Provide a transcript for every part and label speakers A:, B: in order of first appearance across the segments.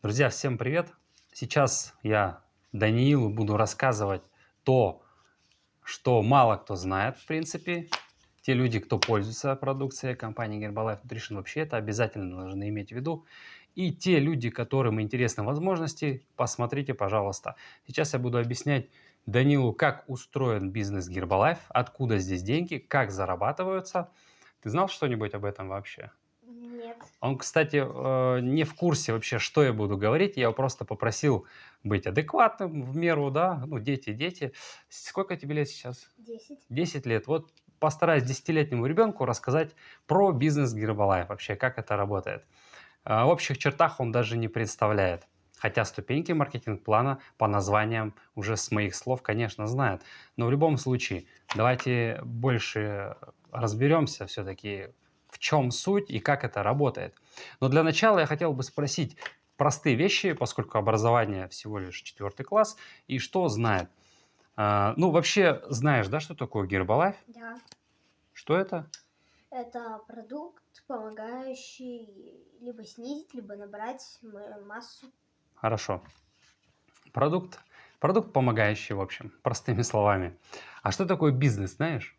A: Друзья, всем привет! Сейчас я Даниилу буду рассказывать то, что мало кто знает, в принципе. Те люди, кто пользуется продукцией компании Herbalife Nutrition, вообще это обязательно должны иметь в виду. И те люди, которым интересны возможности, посмотрите, пожалуйста. Сейчас я буду объяснять Данилу, как устроен бизнес Herbalife, откуда здесь деньги, как зарабатываются. Ты знал что-нибудь об этом вообще?
B: Нет,
A: Он, кстати, не в курсе вообще, что я буду говорить. Я его просто попросил быть адекватным в меру, да. Ну, дети, дети. Сколько тебе лет сейчас?
B: 10.
A: 10 лет. Вот постараюсь десятилетнему ребенку рассказать про бизнес Гербалайф, вообще, как это работает. В общих чертах он даже не представляет. Хотя ступеньки маркетинг-плана по названиям уже с моих слов, конечно, знает. Но в любом случае, давайте больше разберемся все-таки, в чем суть и как это работает. Но для начала я хотел бы спросить простые вещи, поскольку образование всего лишь 4 класс, и что знает. Ну, вообще, знаешь, да, что такое Гербалайф?
B: Да,
A: Что это?
B: это продукт, помогающий либо снизить, либо набрать массу.
A: Хорошо. Продукт, продукт помогающий, в общем, простыми словами. А что такое бизнес, знаешь?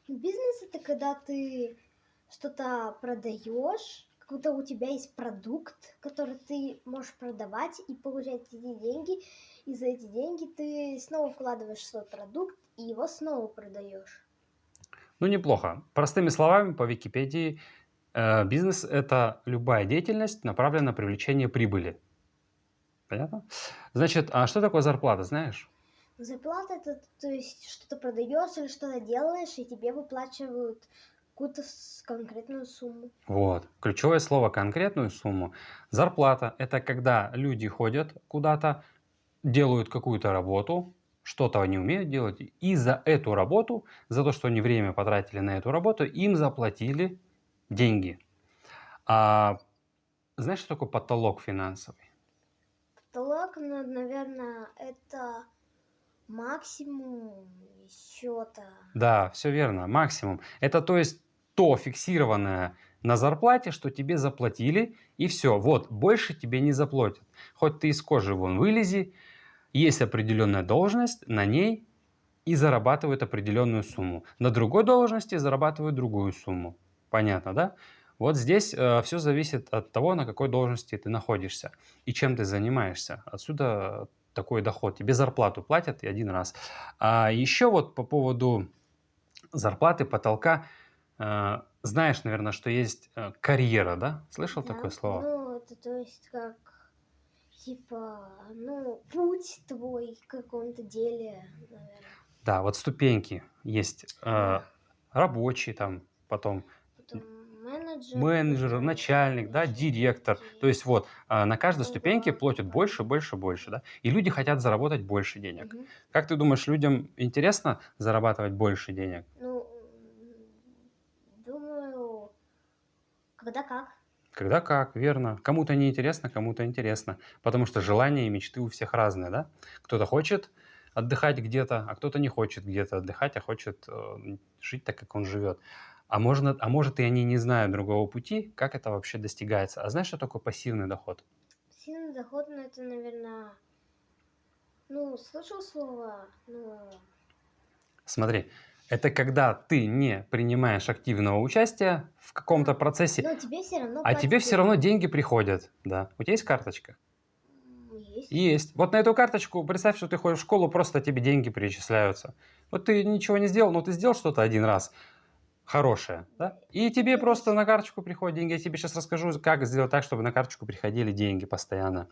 B: Бизнес это когда ты что-то продаешь, какой-то у тебя есть продукт, который ты можешь продавать и получать эти деньги. И за эти деньги ты снова вкладываешь в свой продукт и его снова продаешь.
A: Ну, неплохо. Простыми словами, по Википедии, бизнес – это любая деятельность, направленная на привлечение прибыли. Понятно? Значит, а что такое зарплата, знаешь?
B: Зарплата это, то есть, что ты продаешь или что-то делаешь, и тебе выплачивают какую-то конкретную сумму.
A: Вот. Ключевое слово – конкретную сумму. Зарплата – это когда люди ходят куда-то, делают какую-то работу, что-то они умеют делать, и за эту работу, за то, что они время потратили на эту работу, им заплатили деньги. А знаешь, что такое потолок финансовый?
B: Потолок, ну, наверное, это максимум счета.
A: Да, все верно, максимум. Это то есть то фиксированное на зарплате, что тебе заплатили, и все. Вот, больше тебе не заплатят. Хоть ты из кожи вон вылези, есть определенная должность, на ней и зарабатывают определенную сумму. На другой должности зарабатывают другую сумму. Понятно, да? Вот здесь все зависит от того, на какой должности ты находишься и чем ты занимаешься. Отсюда такой доход. Тебе зарплату платят и один раз. А еще вот по поводу зарплаты, потолка. Знаешь, наверное, что есть карьера, да? Слышал такое
B: Да,
A: слово?
B: ну, это то есть как, типа, ну, путь твой в каком-то деле, наверное.
A: Да, вот ступеньки есть.
B: Да,
A: Рабочий там, потом
B: потом менеджер,
A: менеджер,
B: потом
A: начальник, да,
B: начальник,
A: директор. То есть
B: директор,
A: вот на каждой
B: потом
A: ступеньке
B: главный,
A: платят больше,
B: потом...
A: больше, больше, да. И люди хотят заработать больше денег.
B: Мгм.
A: Как ты думаешь, людям интересно зарабатывать больше денег?
B: Ну, думаю, когда как.
A: Когда как, верно. Кому-то не интересно, кому-то интересно. Потому что желания и мечты у всех разные, да? Кто-то хочет отдыхать где-то, а кто-то не хочет где-то отдыхать, а хочет жить так, как он живет. А может, и они не знают другого пути, как это вообще достигается. А знаешь, что такое пассивный доход?
B: Пассивный доход, ну, это, наверное, ну, слышал слово, ну,
A: Смотри, это когда ты не принимаешь активного участия в каком-то
B: да.
A: процессе,
B: Но тебе все равно
A: а тебе
B: платят
A: все равно
B: деньги.
A: деньги приходят. Да. У тебя есть карточка?
B: Есть.
A: Есть. Вот на эту карточку представь, что ты ходишь в школу, просто тебе деньги перечисляются. Вот ты ничего не сделал, но ты сделал что-то один раз хорошее, да? И тебе
B: Это
A: просто на карточку приходят деньги. Я тебе сейчас расскажу, как сделать так, чтобы на карточку приходили деньги постоянно.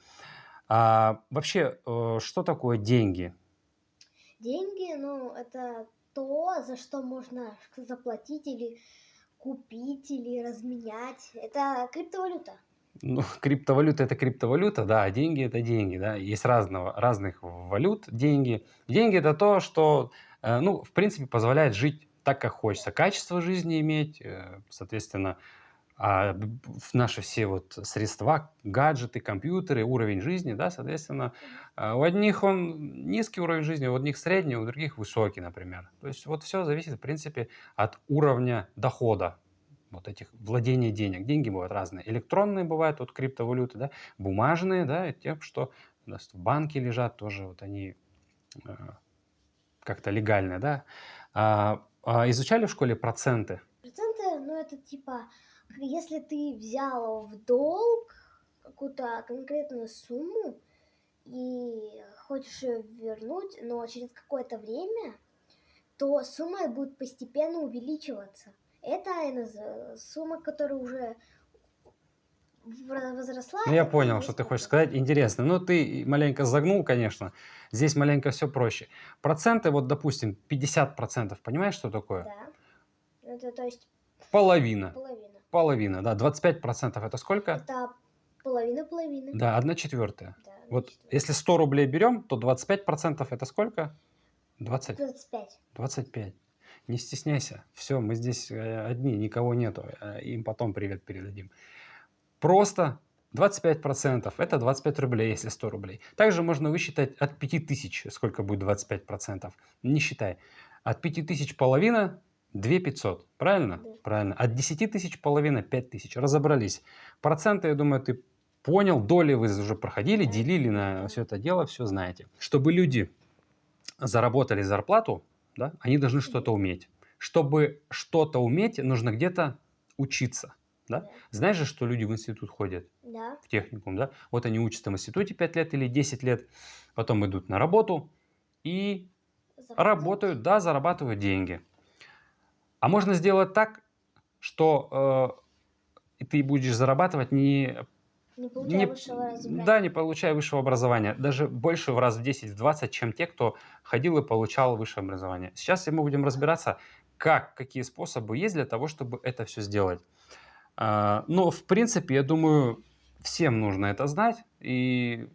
A: Вообще, что такое деньги?
B: деньги, ну, это то, за что можно заплатить или купить, или разменять. Это криптовалюта.
A: Ну, криптовалюта – это криптовалюта, да, а деньги – это деньги, да. Есть разных валют деньги. Деньги – это то, что, ну, в принципе, позволяет жить так, как хочется. Качество жизни иметь, соответственно, наши все вот средства, гаджеты, компьютеры, уровень жизни, да, соответственно,
B: Мгм.
A: у одних он низкий уровень жизни, у одних средний, у других высокий, например. То есть вот все зависит, в принципе, от уровня дохода вот этих владения денег. Деньги бывают разные. Электронные бывают, вот криптовалюты, да, бумажные, да, и те, что у нас в банке лежат, тоже вот они э, как-то легальные, да. Изучали в школе проценты?
B: Проценты, ну это типа, если ты взял в долг какую-то конкретную сумму и хочешь ее вернуть, но через какое-то время, то сумма будет постепенно увеличиваться. Это сумма, которая уже возросла,
A: Ну, я
B: это и
A: понял, что
B: есть
A: ты хочешь
B: процент.
A: сказать. Интересно. Ну, ты маленько загнул, конечно. Здесь маленько все проще. Проценты, вот, допустим, 50%. Понимаешь, что такое?
B: Да. Это то есть
A: Половина.
B: половина.
A: Половина, да. 25% это сколько?
B: Это половина половины.
A: Да, 1/4.
B: Да, на
A: Вот
B: четверть.
A: если 100 рублей берем, то 25% это сколько? 20.
B: 25.
A: 25. Не стесняйся. Все, мы здесь одни, никого нету. Им потом привет передадим. Просто 25% это 25 рублей, если 100 рублей. Также можно высчитать от 5000, сколько будет 25%. Не считай. От 5000 половина 2500. Правильно?
B: Да.
A: Правильно. От 10 тысяч половина 5000. Разобрались. Проценты, я думаю, ты понял. Доли вы уже проходили,
B: Да.
A: делили на
B: Да.
A: все это дело, все знаете. Чтобы люди заработали зарплату, да, они должны что-то уметь. Чтобы что-то уметь, нужно где-то учиться. Да?
B: Да.
A: Знаешь же, что люди в институт ходят,
B: Да.
A: в техникум, да? Вот они учатся в институте 5 лет или 10 лет, потом идут на работу и работают, да, зарабатывают деньги. А можно сделать так, что ты будешь зарабатывать
B: Не получая высшего образования.
A: да, не получая высшего образования. Даже больше в раз в 10, в 20, чем те, кто ходил и получал высшее образование. Сейчас мы будем разбираться, какие способы есть для того, чтобы это все сделать. Но, в принципе, я думаю, всем нужно это знать. И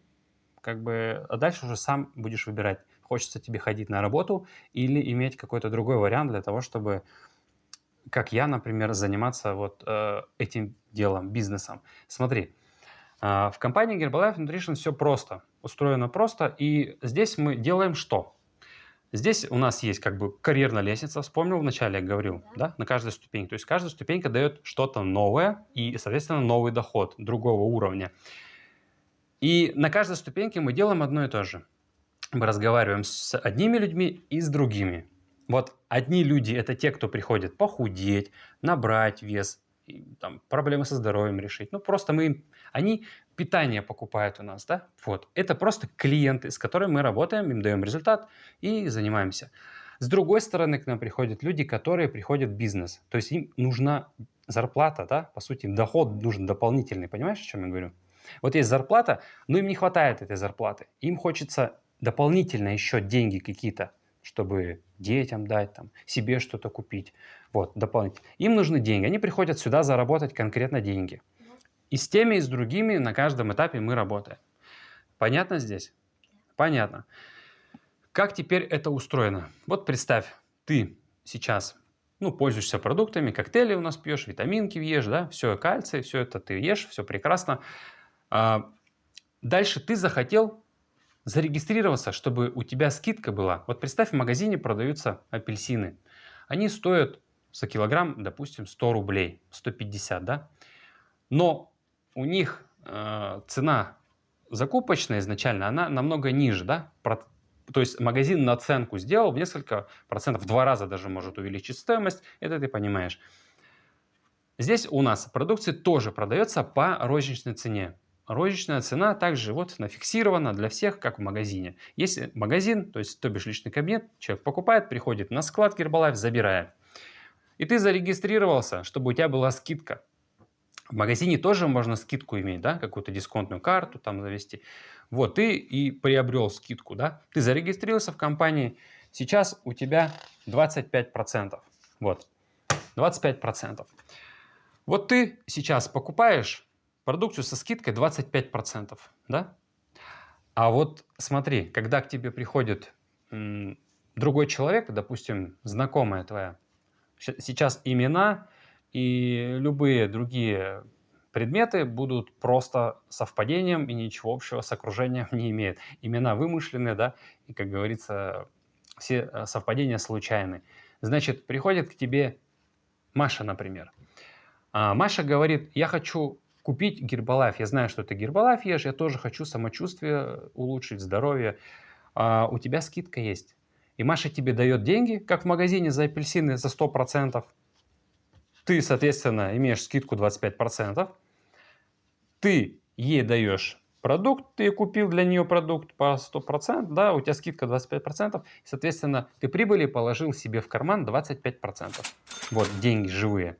A: как бы, а дальше уже сам будешь выбирать, хочется тебе ходить на работу или иметь какой-то другой вариант для того, чтобы, как я, например, заниматься вот этим делом, бизнесом. Смотри, в компании Herbalife Nutrition все просто, устроено просто, и здесь мы делаем что? Здесь у нас есть как бы карьерная лестница, вспомнил, вначале я говорил,
B: Да.
A: да, на каждой ступеньке. То есть каждая ступенька дает что-то новое и, соответственно, новый доход другого уровня. И на каждой ступеньке мы делаем одно и то же. Мы разговариваем с одними людьми и с другими. Вот одни люди – это те, кто приходит похудеть, набрать вес, и, там, проблемы со здоровьем решить. Ну, просто они питание покупают у нас, да? Вот. Это просто клиенты, с которыми мы работаем, им даем результат и занимаемся. С другой стороны, к нам приходят люди, которые приходят в бизнес. То есть им нужна зарплата, да? По сути, доход нужен дополнительный. Понимаешь, о чем я говорю? Вот есть зарплата, но им не хватает этой зарплаты. Им хочется дополнительно еще деньги какие-то, чтобы детям дать, там, себе что-то купить. Вот, дополнительно. Им нужны деньги. Они приходят сюда заработать конкретно деньги.
B: Да.
A: И с теми, и с другими на каждом этапе мы работаем. Понятно здесь? Понятно. Как теперь это устроено? Вот представь, ты сейчас пользуешься продуктами, коктейли у нас пьешь, витаминки ешь, да, все, кальций, все это ты ешь, все прекрасно. Дальше ты захотел зарегистрироваться, чтобы у тебя скидка была. Вот представь, в магазине продаются апельсины. Они стоят за килограмм, допустим, 100 рублей, 150, да? Но у них цена закупочная изначально, она намного ниже, да? То есть магазин наценку сделал в несколько процентов, в 2 раза даже может увеличить стоимость, это ты понимаешь. Здесь у нас продукция тоже продается по розничной цене. Розничная цена также вот она фиксирована для всех, как в магазине. Есть магазин, то есть, то бишь личный кабинет, человек покупает, приходит на склад Herbalife, забирает. И ты зарегистрировался, чтобы у тебя была скидка. В магазине тоже можно скидку иметь, да, какую-то дисконтную карту там завести. Вот, ты и приобрел скидку, да. Ты зарегистрировался в компании, сейчас у тебя 25%. Вот, 25%. Вот ты сейчас покупаешь продукцию со скидкой 25%, да? А вот смотри, когда к тебе приходит другой человек, допустим, знакомая твоя, сейчас имена и любые другие предметы будут просто совпадением и ничего общего с окружением не имеют. Имена вымышленные, да, и, как говорится, все совпадения случайны. Значит, приходит к тебе Маша, например. Маша говорит, я хочу купить Гербалайф. Я знаю, что ты Гербалайф ешь, я тоже хочу самочувствие улучшить, здоровье. У тебя скидка есть. И Маша тебе дает деньги, как в магазине за апельсины за 100%. Ты, соответственно, имеешь скидку 25%. Ты ей даешь продукт, ты купил для нее продукт по 100%, да, у тебя скидка 25%, и, соответственно, ты прибыли положил себе в карман 25%. Вот деньги живые.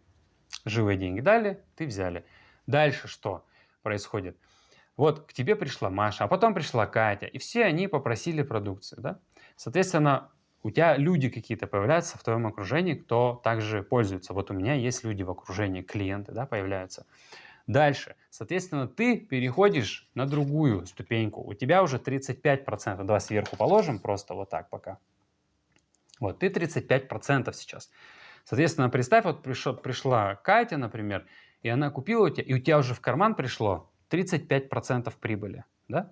A: Живые деньги дали, ты взяли. Дальше что происходит? Вот к тебе пришла Маша, а потом пришла Катя, и все они попросили продукцию, да? Соответственно, у тебя люди какие-то появляются в твоем окружении, кто также пользуется. Вот у меня есть люди в окружении, клиенты, да, появляются. Дальше, соответственно, ты переходишь на другую ступеньку. У тебя уже 35%. Давай сверху положим, просто вот так пока. Вот, ты 35% сейчас. Соответственно, представь, вот пришла Катя, например, и она купила у тебя, и у тебя уже в карман пришло 35% прибыли, да?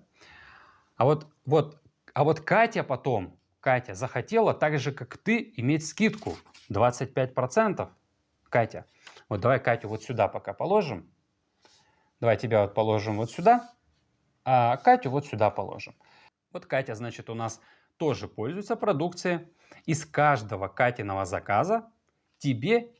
A: А вот Катя потом, Катя захотела так же, как ты, иметь скидку 25%. Катя, вот давай Катю вот сюда пока положим. Давай тебя вот положим вот сюда, а Катю вот сюда положим. Вот Катя, значит, у нас тоже пользуется продукцией. Из каждого Катиного заказа тебе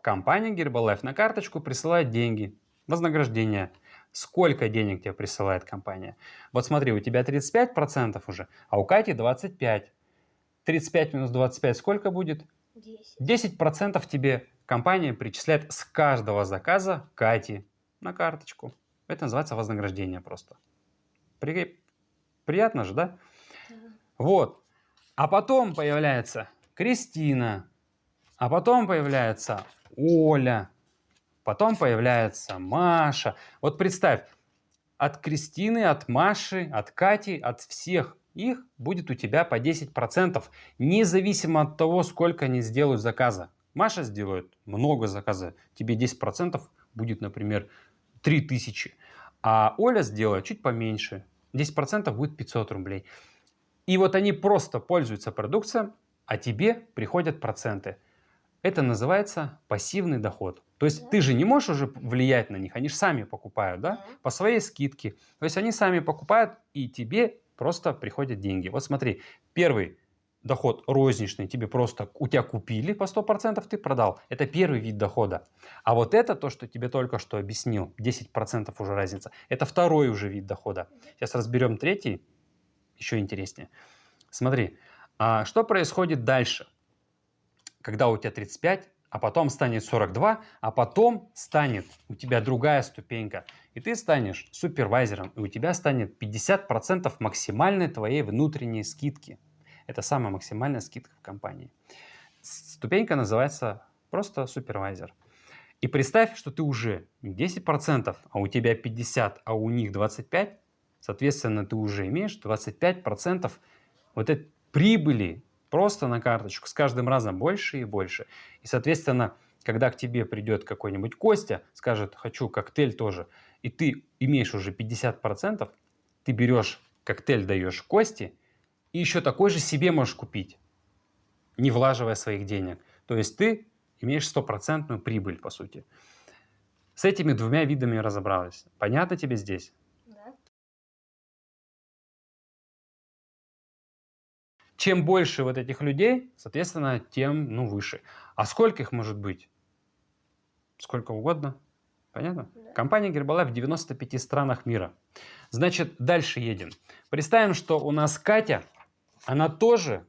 A: компания Herbalife на карточку присылает деньги, вознаграждение. Сколько денег тебе присылает компания? Вот смотри, у тебя 35% уже, а у Кати 25%. 35 минус 25 сколько будет?
B: 10.
A: 10% тебе компания причисляет с каждого заказа Кати на карточку. Это называется вознаграждение просто. Приятно же, да?
B: Да.
A: Вот. А потом появляется Кристина, а потом появляется Оля, потом появляется Маша. Вот представь, от Кристины, от Маши, от Кати, от всех их будет у тебя по 10%, независимо от того, сколько они сделают заказа. Маша сделает много заказа, тебе 10% будет, например, 3000, а Оля сделает чуть поменьше, 10% будет 500 рублей. И вот они просто пользуются продукцией, а тебе приходят проценты. Это называется пассивный доход. То есть
B: Да.
A: ты же не можешь уже влиять на них, они же сами покупают, да,
B: Да.
A: по своей скидке. То есть они сами покупают, и тебе просто приходят деньги. Вот смотри, первый доход розничный, тебе просто, у тебя купили по 100%, ты продал. Это первый вид дохода. А вот это то, что тебе только что объяснил, 10% уже разница, это второй уже вид дохода. Сейчас разберем третий, еще интереснее. Смотри, что происходит дальше, когда у тебя 35, а потом станет 42, а потом станет у тебя другая ступенька, и ты станешь супервайзером, и у тебя станет 50% максимальной твоей внутренней скидки. Это самая максимальная скидка в компании. Ступенька называется просто супервайзер. И представь, что ты уже не 10%, а у тебя 50, а у них 25, соответственно, ты уже имеешь 25% вот этой прибыли просто на карточку с каждым разом больше и больше. И, соответственно, когда к тебе придет какой-нибудь Костя, скажет, хочу коктейль тоже, и ты имеешь уже 50%, ты берешь коктейль, даешь Косте, и еще такой же себе можешь купить, не влаживая своих денег. То есть ты имеешь 100% прибыль, по сути. С этими двумя видами разобрались. Понятно тебе здесь?
B: Да.
A: Чем больше вот этих людей, соответственно, тем выше. А сколько их может быть? Сколько угодно. Понятно?
B: Да.
A: Компания Herbalife в 95 странах мира. Значит, дальше едем. Представим, что у нас Катя, она тоже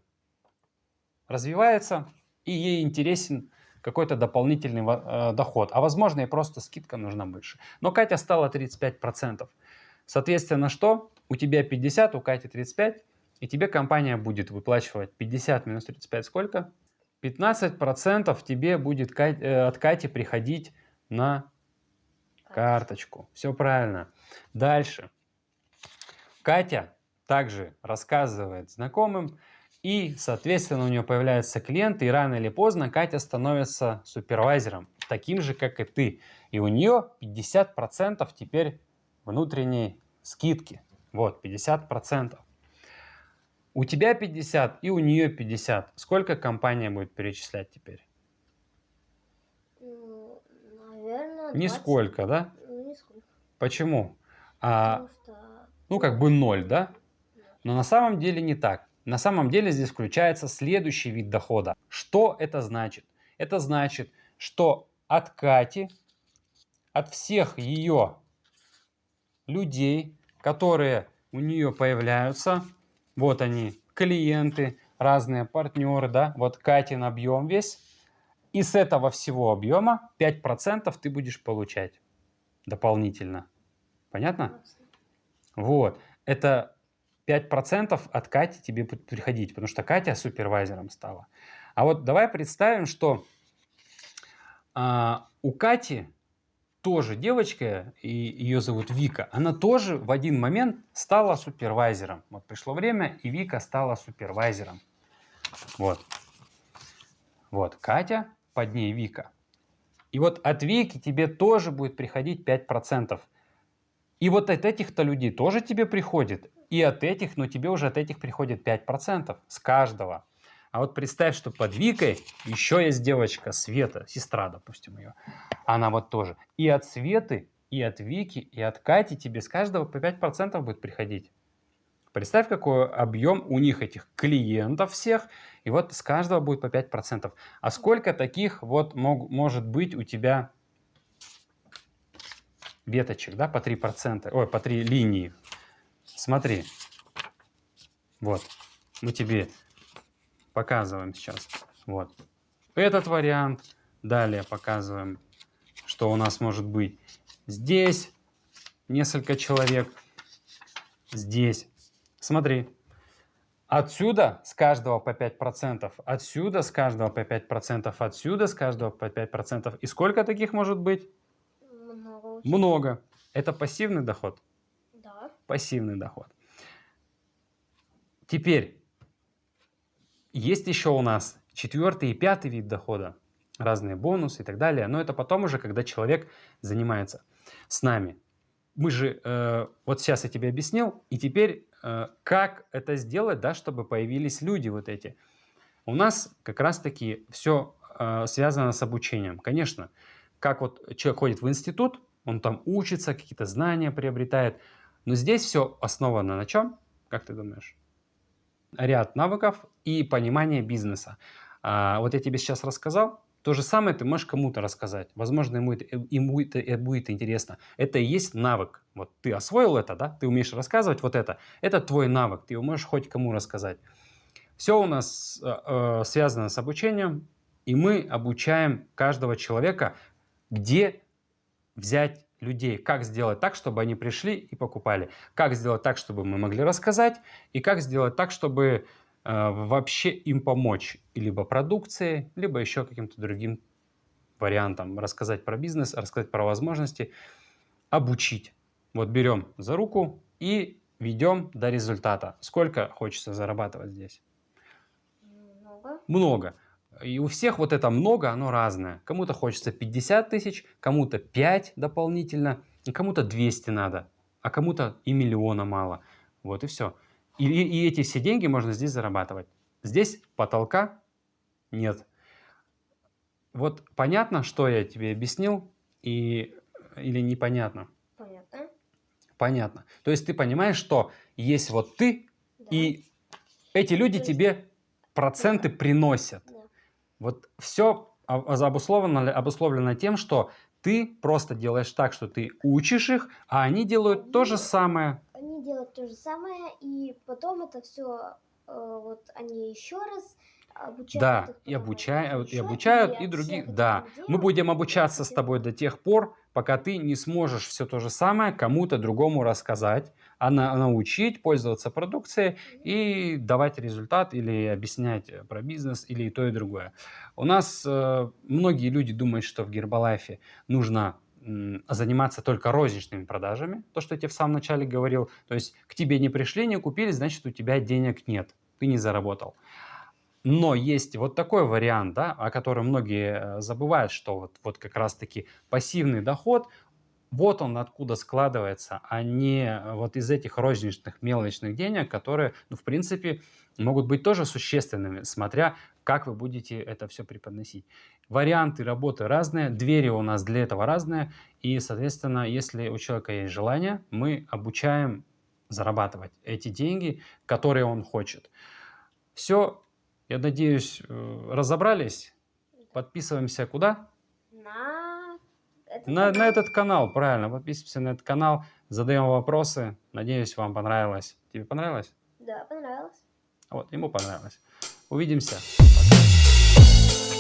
A: развивается, и ей интересен какой-то дополнительный доход. А возможно, ей просто скидка нужна больше. Но Катя стала 35%. Соответственно, что? У тебя 50, у Кати 35, и тебе компания будет выплачивать 50 минус 35 сколько? 15% тебе будет от Кати приходить на карточку. Все правильно. Дальше. Катя также рассказывает знакомым, и, соответственно, у нее появляются клиенты, и рано или поздно Катя становится супервайзером, таким же, как и ты. И у нее 50% теперь внутренней скидки. Вот, 50%. У тебя 50 и у нее 50. Сколько компания будет перечислять теперь?
B: Наверное, 20.
A: Нисколько, да?
B: Ну, нисколько.
A: Почему?
B: Потому что...
A: Ну, как бы 0, да?
B: да.
A: Но на самом деле не так. На самом деле здесь включается следующий вид дохода. Что это значит? Это значит, что от Кати, от всех ее людей, которые у нее появляются, вот они, клиенты, разные партнеры, да, вот Катин объем весь, и с этого всего объема 5% ты будешь получать дополнительно. Понятно?
B: Ясно.
A: Вот. Это 5% от Кати тебе будет приходить, потому что Катя супервайзером стала. А вот давай представим, что у Кати тоже девочка, и ее зовут Вика, она тоже в один момент стала супервайзером. Вот пришло время, и Вика стала супервайзером. Вот. Вот Катя, под ней Вика. И вот от Вики тебе тоже будет приходить 5%. И вот от этих-то людей тоже тебе приходит. И от этих, но тебе уже от этих приходит 5% с каждого. А вот представь, что под Викой еще есть девочка Света, сестра, допустим, ее. Она вот тоже. И от Светы, и от Вики, и от Кати тебе с каждого по 5% будет приходить. Представь, какой объем у них этих клиентов всех. И вот с каждого будет по 5%. А сколько таких вот может быть у тебя веточек, да, по 3%, ой, по 3 линии. Смотри. Вот. Мы тебе показываем сейчас. Вот. Этот вариант. Далее показываем, что у нас может быть здесь несколько человек. Здесь. Смотри. Отсюда с каждого по 5%, отсюда с каждого по 5%, отсюда с каждого по 5%. И сколько таких может быть?
B: Много очень.
A: Много. Это пассивный доход.
B: Да.
A: Пассивный доход. Теперь есть еще у нас 4-й и 5-й вид дохода. Разные бонусы и так далее. Но это потом уже, когда человек занимается с нами. Мы же, вот сейчас я тебе объяснил, и теперь как это сделать, да, чтобы появились люди вот эти. У нас как раз-таки все связано с обучением. Конечно, как вот человек ходит в институт, он там учится, какие-то знания приобретает. Но здесь все основано на чем? Как ты думаешь? Ряд навыков и понимание бизнеса. Вот я тебе сейчас рассказал. То же самое ты можешь кому-то рассказать. Возможно, ему это будет интересно. Это и есть навык. Вот ты освоил это, да? Ты умеешь рассказывать вот это. Это твой навык. Ты его можешь хоть кому рассказать. Все у нас связано с обучением. И мы обучаем каждого человека, где взять людей, как сделать так, чтобы они пришли и покупали, как сделать так, чтобы мы могли рассказать, и как сделать так, чтобы вообще им помочь либо продукцией, либо еще каким-то другим вариантом. Рассказать про бизнес, рассказать про возможности, обучить. Вот берем за руку и ведем до результата. Сколько хочется зарабатывать здесь?
B: Много.
A: Много. И у всех вот это много, оно разное. Кому-то хочется 50 тысяч, кому-то 5 дополнительно, и кому-то 200 надо, а кому-то и миллиона мало. Вот и все. И эти все деньги можно здесь зарабатывать. Здесь потолка нет. Вот понятно, что я тебе объяснил, или непонятно?
B: Понятно.
A: Понятно. То есть ты понимаешь, что есть вот ты,
B: Да.
A: и эти люди
B: То есть-
A: тебе проценты приносят.
B: Да.
A: Вот все обусловлено тем, что ты просто делаешь так, что ты учишь их, а они делают то же самое.
B: Они делают то же самое, и потом это все, вот они еще раз обучают
A: Да,
B: их,
A: и
B: потом
A: обучают, и
B: ещё,
A: обучают, и
B: от
A: других.
B: всех этих
A: Да,
B: людей
A: мы будем
B: они
A: обучаться с
B: хотят-
A: тобой до тех пор, пока ты не сможешь все то же самое кому-то другому рассказать, научить пользоваться продукцией и давать результат или объяснять про бизнес или и то, и другое. У нас многие люди думают, что в Гербалайфе нужно заниматься только розничными продажами, то, что я тебе в самом начале говорил. То есть к тебе не пришли, не купили, значит, у тебя денег нет, ты не заработал. Но есть вот такой вариант, да, о котором многие забывают, что вот как раз-таки пассивный доход, вот он откуда складывается, а не вот из этих розничных мелочных денег, которые, ну, в принципе, могут быть тоже существенными, смотря как вы будете это все преподносить. Варианты работы разные, двери у нас для этого разные. И, соответственно, если у человека есть желание, мы обучаем зарабатывать эти деньги, которые он хочет. Все, я надеюсь, разобрались. Подписываемся куда? На этот канал, правильно. Подписываемся на этот канал, задаем вопросы. Надеюсь, вам понравилось. Тебе понравилось?
B: Да, понравилось.
A: Вот, ему понравилось. Увидимся. Пока.